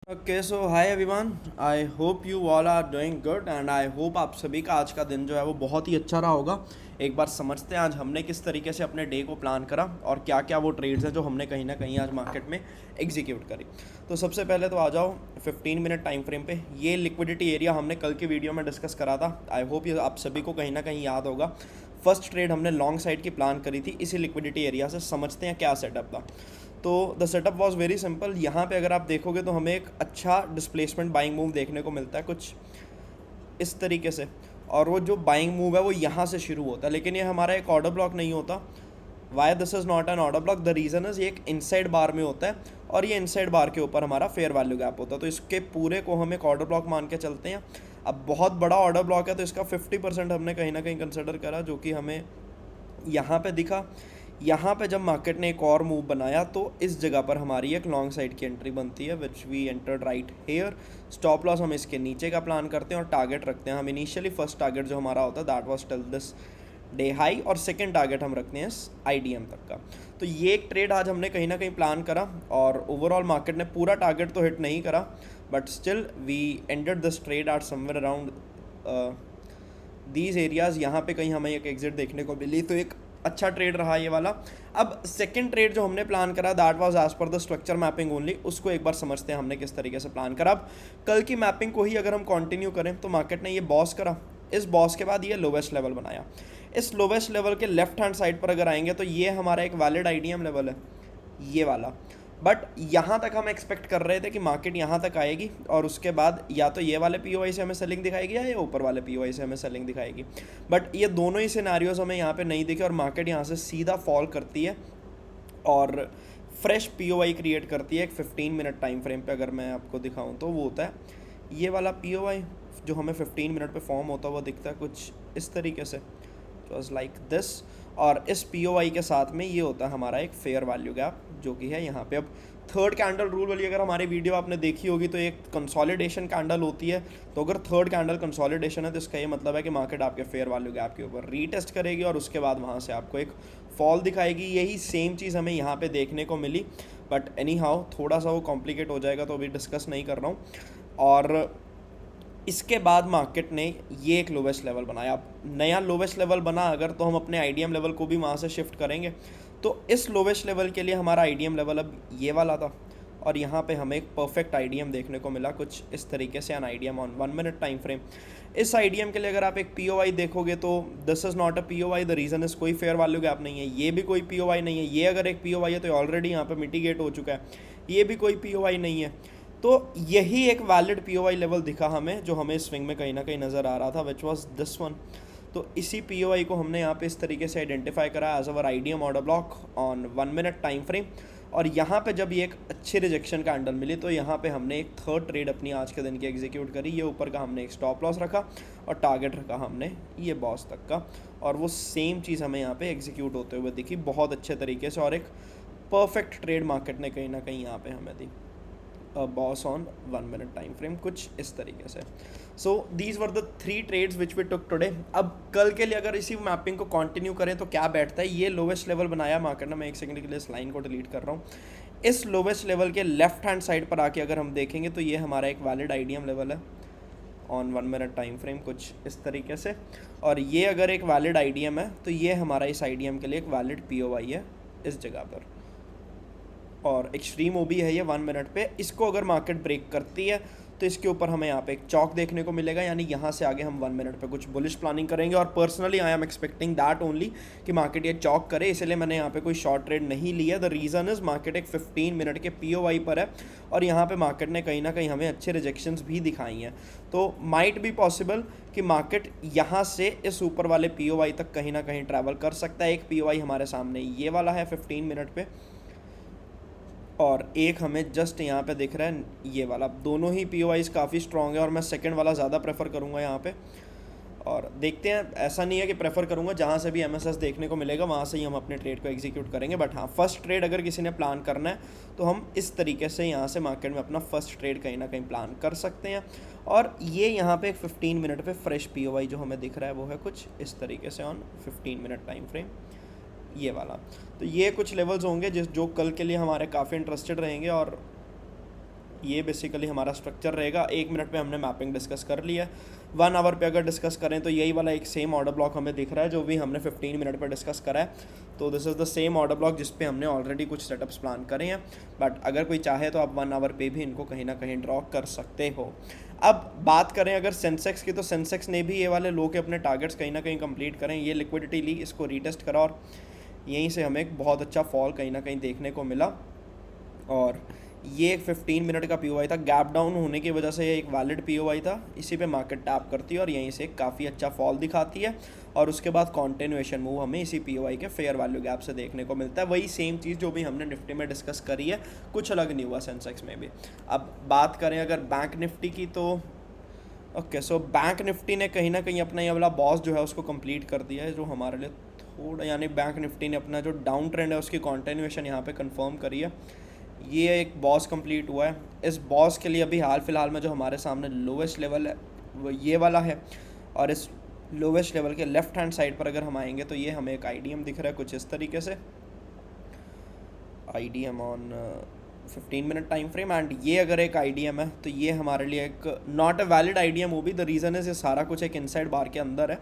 Okay so hi everyone. I hope you all are doing good and I hope आप सभी का आज का दिन जो है वो बहुत ही अच्छा रहा होगा। एक बार समझते हैं आज हमने किस तरीके से अपने डे को प्लान करा और क्या क्या वो ट्रेड्स हैं जो हमने कहीं ना कहीं आज मार्केट में एग्जीक्यूट करी। तो सबसे पहले तो आ जाओ 15 मिनट टाइम फ्रेम पे। ये लिक्विडिटी एरिया हमने कल की वीडियो में डिस्कस करा था। आई होप ये आप सभी को कहीं ना कहीं याद होगा। फर्स्ट ट्रेड हमने लॉन्ग साइड की प्लान करी थी इसी लिक्विडिटी एरिया से। समझते हैं क्या सेटअप था। तो the setup was very simple. यहाँ पे अगर आप देखोगे तो हमें एक अच्छा डिस्प्लेसमेंट बाइंग मूव देखने को मिलता है कुछ इस तरीके से। और वो जो बाइंग मूव है वो यहाँ से शुरू होता है, लेकिन ये हमारा एक ऑर्डर ब्लॉक नहीं होता। Why this is not an order block, the reason is ये एक इनसाइड बार में होता है और ये इनसाइड बार के ऊपर हमारा फेयर वैल्यू गैप होता है। तो इसके पूरे को हम एक ऑर्डर ब्लॉक मान के चलते हैं। अब बहुत बड़ा ऑर्डर ब्लॉक है तो इसका 50% हमने कहीं ना कहीं कंसिडर करा, जो कि हमें यहाँ पे दिखा। यहाँ पे जब मार्केट ने एक और मूव बनाया तो इस जगह पर हमारी एक लॉन्ग साइड की एंट्री बनती है, which we entered right here. Stop loss हम इसके नीचे का प्लान करते हैं और टारगेट रखते हैं हम इनिशियली। फर्स्ट टारगेट जो हमारा होता है that was till this day high और सेकंड टारगेट हम रखते हैं इस आईडीएम तक का। तो ये एक ट्रेड आज हमने कहीं ना कहीं प्लान करा और ओवरऑल मार्केट ने पूरा टारगेट तो हिट नहीं करा, but still we ended this trade at somewhere around these areas. यहाँ पे कहीं हमें एक एग्जिट देखने को मिली, तो एक अच्छा ट्रेड रहा ये वाला। अब सेकंड ट्रेड जो हमने प्लान करा that was as per the structure mapping only. उसको एक बार समझते हैं हमने किस तरीके से प्लान करा। अब कल की मैपिंग को ही अगर हम कंटिन्यू करें तो मार्केट ने ये बॉस करा, इस बॉस के बाद ये लोवेस्ट लेवल बनाया। इस लोवेस्ट लेवल के लेफ्ट हैंड साइड पर अगर आएंगे तो ये हमारा एक वैलिड आईडीएम लेवल है, ये वाला। बट यहाँ तक हम एक्सपेक्ट कर रहे थे कि मार्केट यहाँ तक आएगी और उसके बाद या तो ये वाले पीओआई से हमें सेलिंग दिखाएगी या ये ऊपर वाले पीओआई से हमें सेलिंग दिखाएगी। बट ये दोनों ही सिनारियोज हमें यहाँ पे नहीं दिखे और मार्केट यहाँ से सीधा फॉल करती है और फ्रेश पीओआई क्रिएट करती है एक 15 मिनट टाइम फ्रेम पे। अगर मैं आपको दिखाऊँ तो वो होता है ये वाला पीओआई जो हमें 15 मिनट पे फॉर्म होता है। वो दिखता है कुछ इस तरीके से, वॉज लाइक दिस। और इस पी के साथ में ये होता है हमारा एक फेयर वैल्यू गैप जो कि है यहाँ पे। अब थर्ड कैंडल रूल वाली अगर हमारी वीडियो आपने देखी होगी तो एक कंसोलिडेशन कैंडल होती है। तो अगर थर्ड कैंडल कंसोलिडेशन है तो इसका ये मतलब है कि मार्केट आपके फेयर वैल्यू गैप के ऊपर रीटेस्ट करेगी और उसके बाद वहाँ से आपको एक फॉल दिखाएगी। यही सेम चीज़ हमें यहाँ पे देखने को मिली, बट एनी हाउ थोड़ा सा वो कॉम्प्लिकेट हो जाएगा तो अभी डिस्कस नहीं कर रहा हूँ। और इसके बाद मार्केट ने ये एक लोवेस्ट लेवल बनाया। अब नया लोवेस्ट लेवल बना अगर तो हम अपने आईडीएम लेवल को भी वहाँ से शिफ्ट करेंगे। तो इस लोवेस्ट लेवल के लिए हमारा आईडीएम लेवल अब ये वाला था और यहाँ पे हमें एक परफेक्ट आईडीएम देखने को मिला कुछ इस तरीके से, an IDM on 1 minute time frame. इस आईडीएम के लिए अगर आप एक पीओआई देखोगे तो this is not a POI, the reason is कोई फेयर वैल्यू गैप नहीं है। ये भी कोई पीओआई नहीं है। ये अगर एक पीओआई है तो ऑलरेडी यहाँ पे मिटिगेट हो चुका है। ये भी कोई पीओआई नहीं है। तो यही एक वैलिड पीओआई लेवल दिखा हमें जो हमें स्विंग में कहीं ना कहीं नज़र आ रहा था, विच वॉज दिस वन। तो इसी पीओआई को हमने यहाँ पे इस तरीके से आइडेंटिफाई करा as our IDM order block on 1 minute time frame. और यहाँ पे जब ये एक अच्छी रिजेक्शन कैंडल मिली तो यहाँ पे हमने एक थर्ड ट्रेड अपनी आज के दिन की एग्जीक्यूट करी। ये ऊपर का हमने एक स्टॉप लॉस रखा और टारगेट रखा हमने ये बॉस तक का, और वो सेम चीज़ हमें यहाँ पे एग्जीक्यूट होते हुए दिखी बहुत अच्छे तरीके से। और एक परफेक्ट ट्रेड मार्केट ने कहीं ना कहीं यहाँ पे हमें दी, boss on 1 minute time frame कुछ इस तरीके से। So these were the 3 trades which we took today. अब कल के लिए अगर इसी मैपिंग को कंटिन्यू करें तो क्या बैठता है, ये लोवेस्ट लेवल बनाया मार्केट ने। मैं एक सेकंड के लिए इस लाइन को डिलीट कर रहा हूँ। इस लोवेस्ट लेवल के लेफ्ट हैंड साइड पर आके अगर हम देखेंगे तो ये हमारा एक वैलिड आईडीएम लेवल है ऑन 1 मिनट टाइम फ्रेम कुछ इस तरीके से। और ये अगर एक वैलिड आईडीएम है तो ये हमारा इस आईडीएम के लिए एक वैलिड पीओआई है इस जगह पर, और एक्सट्रीम ओबी है ये 1 मिनट पे। इसको अगर मार्केट ब्रेक करती है तो इसके ऊपर हमें यहाँ पे एक चौक देखने को मिलेगा, यानी यहाँ से आगे हम 1 मिनट पे कुछ बुलिश प्लानिंग करेंगे। और personally I am expecting that only कि मार्केट ये चौक करे, इसलिए मैंने यहाँ पे कोई शॉर्ट ट्रेड नहीं लिया। द रीज़न इज़ मार्केट एक 15 मिनट के पीओआई पर है और यहाँ पे मार्केट ने कहीं ना कहीं हमें अच्छे रिजेक्शंस भी दिखाई हैं। तो माइट बी पॉसिबल कि मार्केट यहाँ से इस ऊपर वाले पीओआई तक कहीं ना कहीं ट्रैवल कर सकता है। एक पीओआई हमारे सामने ये वाला है 15 मिनट पे, और एक हमें जस्ट यहाँ पे दिख रहा है ये वाला। दोनों ही पीओआईज काफ़ी स्ट्रॉन्ग है और मैं सेकंड वाला ज़्यादा प्रेफर करूँगा यहाँ पे। और देखते हैं, ऐसा नहीं है कि प्रेफर करूँगा, जहाँ से भी एमएसएस देखने को मिलेगा वहाँ से ही हम अपने ट्रेड को एग्जीक्यूट करेंगे। बट हाँ, फर्स्ट ट्रेड अगर किसी ने प्लान करना है तो हम इस तरीके से यहाँ से मार्केट में अपना फर्स्ट ट्रेड कहीं ना कहीं प्लान कर सकते हैं। और ये यहाँ पे एक 15 मिनट पे फ्रेश पीओआई जो हमें दिख रहा है वो है कुछ इस तरीके से ऑन 15 मिनट टाइम फ्रेम, ये वाला। तो ये कुछ लेवल्स होंगे जो कल के लिए हमारे काफ़ी इंटरेस्टेड रहेंगे। और ये बेसिकली हमारा स्ट्रक्चर रहेगा। 1 मिनट पे हमने मैपिंग डिस्कस कर लिया है। 1 आवर पे अगर डिस्कस करें तो यही वाला एक सेम ऑर्डर ब्लॉक हमें दिख रहा है जो भी हमने 15 मिनट पर डिस्कस करा है। तो this is the same order block जिस पे हमने ऑलरेडी कुछ सेटअप्स प्लान करे हैं, बट अगर कोई चाहे तो आप 1 आवर पे भी इनको कहीं ना कहीं ड्रॉ कर सकते हो। अब बात करें अगर सेंसेक्स की, तो सेंसेक्स ने भी ये वाले लो के अपने टारगेट्स कहीं ना कहीं कंप्लीट करें। ये लिक्विडिटी ली, इसको रीटेस्ट करा और यहीं से हमें एक बहुत अच्छा फॉल कहीं ना कहीं देखने को मिला। और ये एक 15 मिनट का पीओआई था, गैप डाउन होने की वजह से ये एक वैलिड पीओआई था। इसी पे मार्केट टैप करती है और यहीं से काफ़ी अच्छा फॉल दिखाती है और उसके बाद कॉन्टिन्यूएशन मूव हमें इसी पीओआई के फेयर वैल्यू गैप से देखने को मिलता है। वही सेम चीज़ जो भी हमने निफ्टी में डिस्कस करी है, कुछ अलग नहीं हुआ सेंसेक्स में भी। अब बात करें अगर बैंक निफ्टी की, तो ओके सो बैंक निफ्टी ने कहीं ना कहीं अपना ये वाला बॉस जो है उसको कंप्लीट कर दिया है, जो हमारे लिए थोड़ा, यानी बैंक निफ्टी ने अपना जो डाउन ट्रेंड है उसकी कॉन्टिन्यूएशन यहाँ पे कंफर्म करी है। ये एक बॉस कंप्लीट हुआ है। इस बॉस के लिए अभी हाल फिलहाल में जो हमारे सामने लोवेस्ट लेवल है वो ये वाला है, और इस लोवेस्ट लेवल के लेफ्ट हैंड साइड पर अगर हम आएंगे तो ये हमें एक आईडीएम दिख रहा है कुछ इस तरीके से, IDM on 15 minute time frame. And ये अगर एक आईडीएम है तो ये हमारे लिए एक नॉट अ वैलिड आईडीएम वो भी। द रीज़न इज ये सारा कुछ एक इनसाइड बार के अंदर है,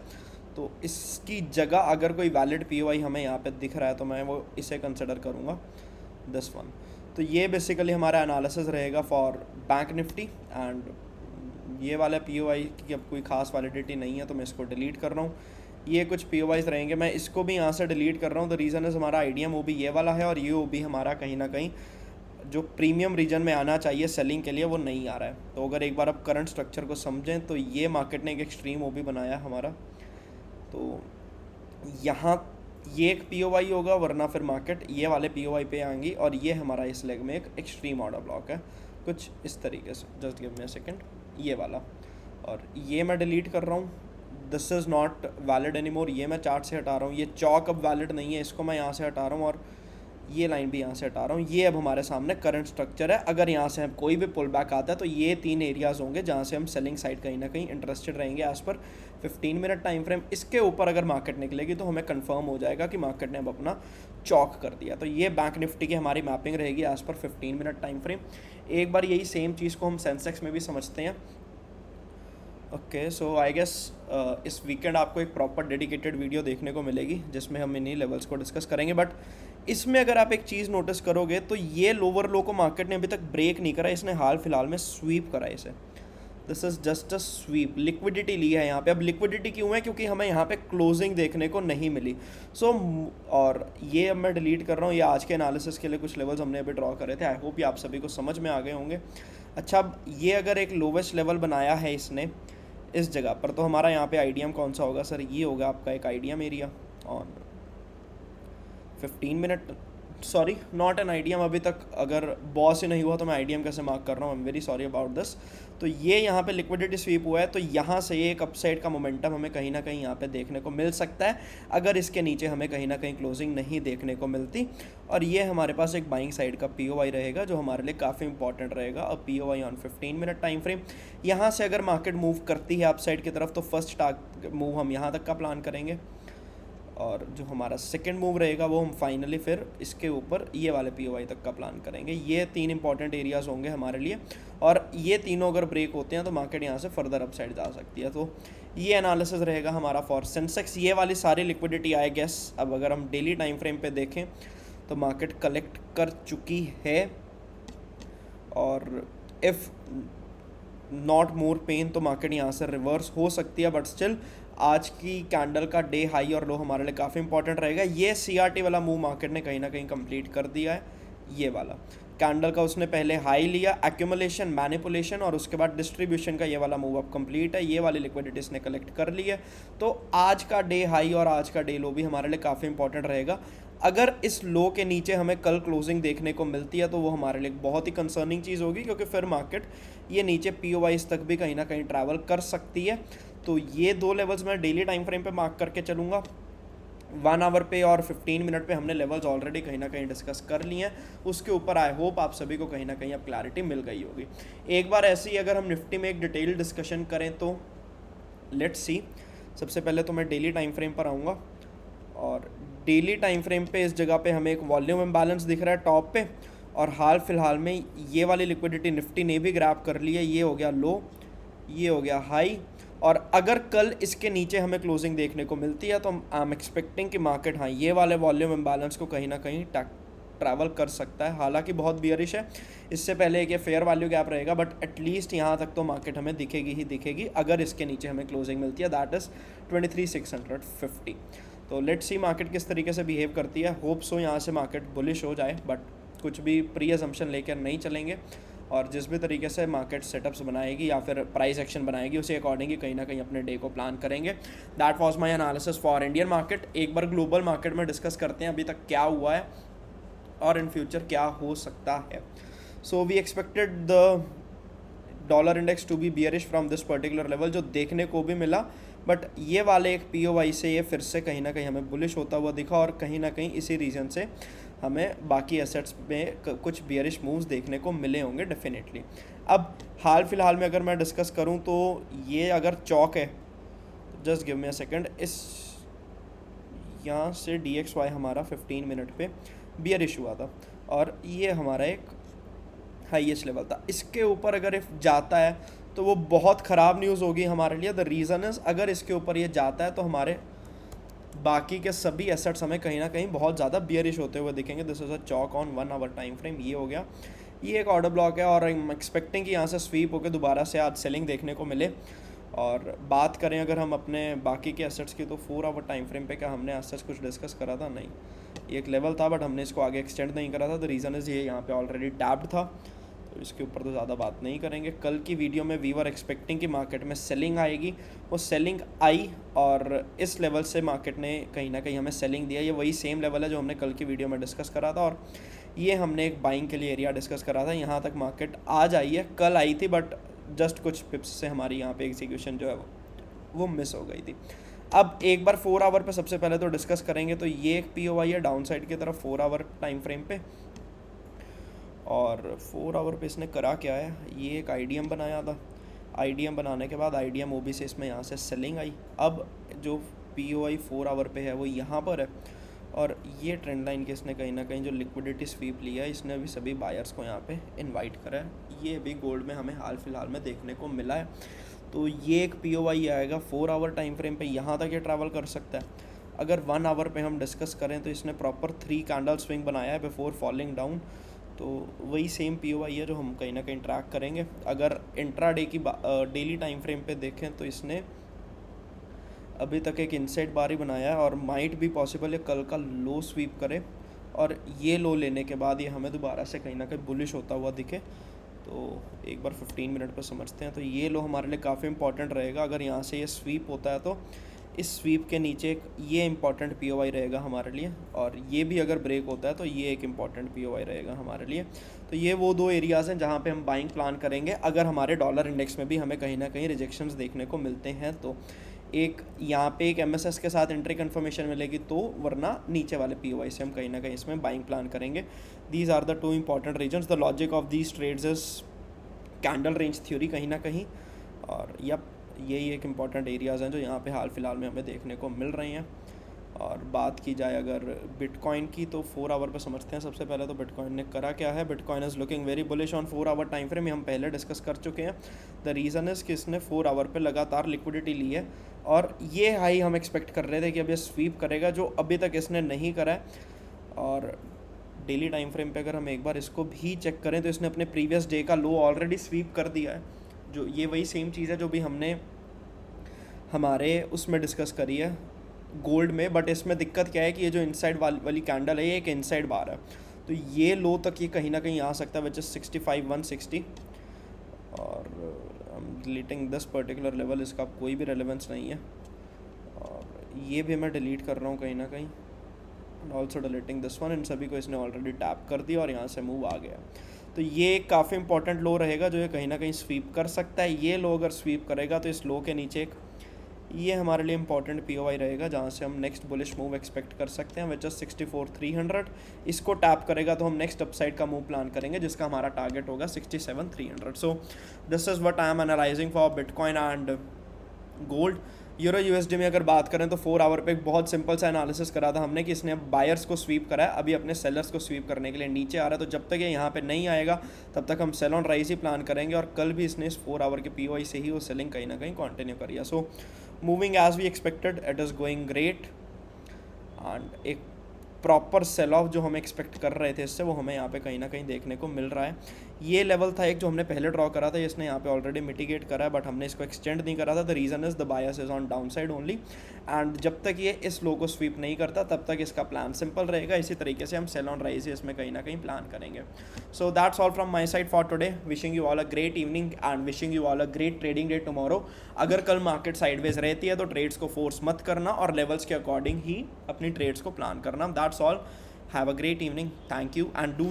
तो इसकी जगह अगर कोई वैलिड पीओआई हमें यहाँ पे दिख रहा है तो मैं वो इसे कंसिडर करूँगा, दिस वन। तो ये बेसिकली हमारा एनालिसिस रहेगा फॉर बैंक निफ्टी। एंड ये वाला पीओआई की अब कोई खास वैलिडिटी नहीं है तो मैं इसको डिलीट कर रहा हूँ। ये कुछ पीओआईज रहेंगे, मैं इसको भी यहाँ से डिलीट कर रहा हूँ। द रीज़न इज़ हमारा आईडीएम वो भी ये वाला है और ये वो भी हमारा कहीं ना कहीं जो प्रीमियम रीजन में आना चाहिए सेलिंग के लिए वो नहीं आ रहा है। तो अगर एक बार आप करंट स्ट्रक्चर को समझें तो ये मार्केट ने एक एक्सट्रीम वो भी बनाया हमारा, तो यहाँ ये एक पीओआई होगा, वरना फिर मार्केट ये वाले पीओआई पे आएंगी। और ये हमारा इस लेग में एक एक्सट्रीम ऑर्डर ब्लॉक है कुछ इस तरीके से, just give me a second, ये वाला। और ये मैं डिलीट कर रहा हूँ, this is not valid any more. ये मैं चार्ट से हटा रहा हूँ, ये चौक अब वैलिड नहीं है, इसको मैं यहाँ से हटा रहा हूँ और ये लाइन भी यहाँ से हटा रहा हूँ। ये अब हमारे सामने करंट स्ट्रक्चर है। अगर यहाँ से हम कोई भी पुल बैक आता है तो ये 3 एरियाज़ होंगे जहाँ से हम सेलिंग साइड कहीं ना कहीं इंटरेस्टेड रहेंगे as per 15 minute time frame. इसके ऊपर अगर मार्केट निकलेगी तो हमें कंफर्म हो जाएगा कि मार्केट ने अब अपना चौक कर दिया। तो ये बैंक निफ्टी की हमारी मैपिंग रहेगी as per 15 minute time frame. एक बार यही सेम चीज़ को हम सेंसेक्स में भी समझते हैं। ओके सो आई गेस इस वीकेंड आपको एक प्रॉपर डेडिकेटेड वीडियो देखने को मिलेगी जिसमें हम इन्हीं लेवल्स को डिस्कस करेंगे। बट इसमें अगर आप एक चीज़ नोटिस करोगे तो ये लोअर लो को मार्केट ने अभी तक ब्रेक नहीं करा, इसने हाल फिलहाल में स्वीप करा इसे। This is just a sweep, liquidity ली है यहाँ पे। अब लिक्विडिटी क्यों है? क्योंकि हमें यहाँ पे क्लोजिंग देखने को नहीं मिली। और ये अब मैं डिलीट कर रहा हूँ। ये आज के एनालिसिस के लिए कुछ लेवल्स हमने अभी ड्रॉ करे थे। आई होप ये आप सभी को समझ में आ गए होंगे। अच्छा, अब ये अगर एक लोवेस्ट लेवल बनाया है इसने इस जगह पर, तो हमारा यहाँ पे आईडीएम कौन सा होगा सर? ये होगा आपका एक IDM area on 15 minute, sorry not an IDM. अभी तक अगर बॉस ही नहीं हुआ तो मैं आईडीएम कैसे मार्क कर रहा हूँ? I am very sorry about this. तो ये यहाँ पे लिक्विडिटी स्वीप हुआ है, तो यहाँ से ये एक अपसाइड का मोमेंटम हमें कहीं ना कहीं यहाँ पे देखने को मिल सकता है अगर इसके नीचे हमें कहीं ना कहीं क्लोजिंग नहीं देखने को मिलती। और ये हमारे पास एक बाइंग साइड का पीओआई रहेगा जो हमारे लिए काफ़ी इंपॉर्टेंट रहेगा। अब POI on 15 minute time frame. यहाँ से अगर मार्केट मूव करती है अपसाइड की तरफ तो फर्स्ट मूव हम यहाँ तक का प्लान करेंगे, और जो हमारा सेकंड मूव रहेगा वो हम फाइनली फिर इसके ऊपर ये वाले पीओआई तक का प्लान करेंगे। ये 3 इंपॉर्टेंट एरियाज़ होंगे हमारे लिए, और ये तीनों अगर ब्रेक होते हैं तो मार्केट यहाँ से फर्दर अपसाइड जा सकती है। तो ये एनालिसिस रहेगा हमारा फॉर सेंसेक्स। ये वाली सारी लिक्विडिटी आई गेस अब अगर हम डेली टाइम फ्रेम पे देखें तो मार्केट कलेक्ट कर चुकी है, और इफ़ नॉट मोर पेन तो मार्केट यहाँ से रिवर्स हो सकती है। बट स्टिल आज की कैंडल का डे हाई और लो हमारे लिए काफ़ी इंपॉर्टेंट रहेगा। ये सीआरटी वाला मूव मार्केट ने कहीं ना कहीं कंप्लीट कर दिया है। ये वाला कैंडल का उसने पहले हाई लिया, एक्यूमुलेशन, मैनिपुलेशन, और उसके बाद डिस्ट्रीब्यूशन का ये वाला मूव अब कंप्लीट है। ये वाली लिक्विडिटी इसने कलेक्ट कर ली है। तो आज का डे हाई और आज का डे लो भी हमारे लिए काफ़ी इंपॉर्टेंट रहेगा। अगर इस लो के नीचे हमें कल क्लोजिंग देखने को मिलती है तो वो हमारे लिए बहुत ही कंसर्निंग चीज़ होगी, क्योंकि फिर मार्केट ये नीचे पीओवाइज तक भी कहीं ना कहीं ट्रैवल कर सकती है। तो ये 2 लेवल्स मैं डेली टाइम फ्रेम पे मार्क करके चलूँगा। 1 आवर पे और 15 मिनट पे हमने लेवल्स ऑलरेडी कहीं ना कहीं डिस्कस कर लिए हैं। उसके ऊपर आई होप आप सभी को कहीं ना कहीं अब क्लैरिटी मिल गई होगी। एक बार ऐसे ही अगर हम निफ्टी में एक डिटेल डिस्कशन करें तो लेट्स सी। सबसे पहले तो मैं डेली टाइम फ्रेम पर आऊँगा, और डेली टाइम फ्रेम पे इस जगह पे हमें एक वॉल्यूम इम्बैलेंस दिख रहा है टॉप पे, और हाल फिलहाल में ये वाली लिक्विडिटी निफ्टी ने भी ग्रैब कर ली है। ये हो गया लो, ये हो गया हाई, और अगर कल इसके नीचे हमें क्लोजिंग देखने को मिलती है तो आई एम एक्सपेक्टिंग कि मार्केट हाँ ये वाले वॉल्यूम इम्बैलेंस को कहीं ना कहीं ट्रैवल कर सकता है। हालांकि बहुत बियरिश है, इससे पहले एक ये फेयर वैल्यू गैप रहेगा, बट एटलीस्ट यहाँ तक तो मार्केट हमें दिखेगी ही दिखेगी अगर इसके नीचे हमें क्लोजिंग मिलती है, दैट इज़ 23,650। तो लेट्स सी मार्केट किस तरीके से बिहेव करती है। होप सो यहाँ से मार्केट बुलिश हो जाए, बट कुछ भी प्री असम्पशन लेकर नहीं चलेंगे, और जिस भी तरीके से मार्केट सेटअप्स बनाएगी या फिर प्राइस एक्शन बनाएगी उसी अकॉर्डिंग कहीं ना कहीं अपने डे को प्लान करेंगे। That was my analysis for Indian market. एक बार ग्लोबल मार्केट में डिस्कस करते हैं अभी तक क्या हुआ है और इन फ्यूचर क्या हो सकता है। So we expected the dollar index to be bearish from this particular level, जो देखने को भी मिला, बट ये वाले एक POI से ये फिर से कहीं ना कहीं हमें बुलिश होता हुआ दिखा, और कहीं ना कहीं इसी रीजन से हमें बाकी एसेट्स में कुछ बियरिश मूव्स देखने को मिले होंगे डेफिनेटली। अब हाल फिलहाल में अगर मैं डिस्कस करूं तो ये अगर चौक है, just give me a second, इस यहाँ से DXY हमारा 15 मिनट पे बियरिश हुआ था और ये हमारा एक हाईएस्ट लेवल था। इसके ऊपर अगर इफ जाता है तो वो बहुत ख़राब न्यूज़ होगी हमारे लिए। द रीज़न इज़ अगर इसके ऊपर ये जाता है तो हमारे बाकी के सभी एसेट्स हमें कहीं ना कहीं बहुत ज़्यादा बियरिश होते हुए दिखेंगे। This is a CHoCH on 1 hour time frame. ये हो गया, ये एक ऑर्डर ब्लॉक है और आई एम एक्सपेक्टिंग कि यहाँ से स्वीप होकर दोबारा से आज सेलिंग देखने को मिले। और बात करें अगर हम अपने बाकी के एसेट्स की तो 4 आवर टाइम फ्रेम पे क्या हमने आज सच कुछ डिस्कस करा था? नहीं, ये एक लेवल था बट हमने इसको आगे एक्सटेंड नहीं करा था। द रीज़न इज़ ये यहाँ पे ऑलरेडी टैप्ड था, तो इसके ऊपर तो ज़्यादा बात नहीं करेंगे। कल की वीडियो में वी वर एक्सपेक्टिंग कि मार्केट में सेलिंग आएगी, वो सेलिंग आई और इस लेवल से मार्केट ने कहीं ना कहीं हमें सेलिंग दिया। ये वही सेम लेवल है जो हमने कल की वीडियो में डिस्कस करा था, और ये हमने एक बाइंग के लिए एरिया डिस्कस करा था। यहाँ तक मार्केट आज आई है, कल आई थी बट जस्ट कुछ पिप्स से हमारी यहाँ पे एग्जीक्यूशन जो है वो मिस हो गई थी। अब एक बार 4 आवर पे सबसे पहले तो डिस्कस करेंगे। तो ये एक POI है डाउन साइड की तरफ 4 आवर टाइम फ्रेम पे, और 4 आवर पे इसने करा क्या है, ये एक IDM बनाया था। IDM बनाने के बाद IDM OB से इसमें यहाँ से सेलिंग आई। अब जो POI 4 आवर पे है वो यहाँ पर है, और ये ट्रेंड लाइन के इसने कहीं ना कहीं जो लिक्विडिटी स्वीप लिया है, इसने भी सभी बायर्स को यहाँ पे इनवाइट करा है। ये भी गोल्ड में हमें हाल फिलहाल में देखने को मिला है। तो ये एक POI आएगा 4 आवर टाइम फ्रेम पे, यहाँ तक ये ट्रैवल कर सकता है। अगर 1 आवर पे हम डिस्कस करें तो इसने प्रॉपर 3 कैंडल स्विंग बनाया है बिफोर फॉलिंग डाउन, तो वही सेम POI है जो हम कहीं ना कहीं ट्रैक करेंगे। अगर इंट्राडे की डेली टाइम फ्रेम पे देखें तो इसने अभी तक एक इनसाइड बार ही बनाया है, और माइट भी पॉसिबल है कल का लो स्वीप करे और ये लो लेने के बाद ये हमें दोबारा से कहीं ना कहीं बुलिश होता हुआ दिखे। तो एक बार 15 मिनट पर समझते हैं। तो ये लो हमारे लिए काफ़ी इंपॉर्टेंट रहेगा। अगर यहाँ से ये स्वीप होता है तो इस स्वीप के नीचे एक ये इंपॉर्टेंट POI रहेगा हमारे लिए, और ये भी अगर ब्रेक होता है तो ये एक इंपॉर्टेंट POI रहेगा हमारे लिए। तो ये वो 2 एरियाज़ हैं जहाँ पे हम बाइंग प्लान करेंगे अगर हमारे डॉलर इंडेक्स में भी हमें कहीं ना कहीं रिजेक्शंस देखने को मिलते हैं। तो एक यहाँ पे एक MSS के साथ एंट्री कन्फर्मेशन मिलेगी, तो वरना नीचे वाले POI से हम कहीं ना कहीं इसमें बाइंग प्लान करेंगे। These are the 2 important reasons. The logic of these trades is candle range theory कहीं ना कहीं, और यही एक इम्पॉर्टेंट एरियाज़ हैं जो यहाँ पे हाल फिलहाल में हमें देखने को मिल रही हैं। और बात की जाए अगर बिटकॉइन की तो 4 आवर पे समझते हैं। सबसे पहले तो बिटकॉइन ने करा क्या है। Bitcoin is looking very bullish on 4 hour time frame, हम पहले डिस्कस कर चुके हैं। द रीज़न इज़ कि इसने 4 आवर पे लगातार लिक्विडिटी ली है, और ये हाई हम एक्सपेक्ट कर रहे थे कि अब ये स्वीप करेगा, जो अभी तक इसने नहीं करा है। और डेली टाइम फ्रेम पे अगर हम एक बार इसको भी चेक करें तो इसने अपने प्रीवियस डे का लो ऑलरेडी स्वीप कर दिया है, जो ये वही सेम चीज़ है जो भी हमने हमारे उसमें डिस्कस करी है गोल्ड में। बट इसमें दिक्कत क्या है कि ये जो इनसाइड वाली कैंडल है ये एक इनसाइड बार है, तो ये लो तक ये कहीं ना कहीं आ सकता है विच इज़ 65,160। और डिलीटिंग दिस पर्टिकुलर लेवल, इसका कोई भी रेलेवेंस नहीं है, और ये भी मैं डिलीट कर रहा हूँ कहीं ना कहीं। Also deleting this one. इन सभी को इसने ऑलरेडी टैप कर दिया और यहाँ से मूव आ गया। तो ये काफ़ी इंपॉर्टेंट लो रहेगा जो ये कहीं ना कहीं स्वीप कर सकता है। ये लो अगर स्वीप करेगा तो इस लो के नीचे एक ये हमारे लिए इंपॉर्टेंट POI रहेगा जहाँ से हम नेक्स्ट बुलिश मूव एक्सपेक्ट कर सकते हैं विच इज़ 64,300। इसको टैप करेगा तो हम नेक्स्ट अपसाइड का मूव प्लान करेंगे जिसका हमारा टारगेट होगा 67,300। So this is what I am analysing for bitcoin and gold. Euro USD में अगर बात करें तो 4 आवर पे एक बहुत सिंपल सा एनालिसिस करा था हमने कि इसने अब बायर्स को स्वीप करा है, अभी अपने सेलर्स को स्वीप करने के लिए नीचे आ रहा है, तो जब तक ये यहाँ पे नहीं आएगा तब तक हम सेल ऑन राइज ही प्लान करेंगे। और कल भी इसने इस 4 आवर के पीओआई से ही वो सेलिंग कहीं ना कहीं कंटिन्यू करी है। So moving as we expected, it is going great and एक प्रॉपर सेल ऑफ जो हम एक्सपेक्ट कर रहे थे इससे वो हमें यहाँ पे कहीं ना कहीं देखने को मिल रहा है। ये लेवल था एक जो हमने पहले ड्रॉ करा था, इसने यहाँ पे ऑलरेडी मिटिगेट करा है, बट हमने इसको एक्सटेंड नहीं करा था। The reason is the bias is on down side only, and जब तक ये इस लो को स्वीप नहीं करता तब तक इसका प्लान सिंपल रहेगा। इसी तरीके से हम सेल ऑन राइज इसमें कहीं ना कहीं प्लान करेंगे। So that's all from my side for today. Wishing you all a great evening and wishing you all a great trading day tomorrow. अगर कल मार्केट साइडवेज रहती है तो ट्रेड्स को फोर्स मत करना और लेवल्स के अकॉर्डिंग ही अपनी ट्रेड्स को प्लान करना। That's all. Have a great evening. Thank you and do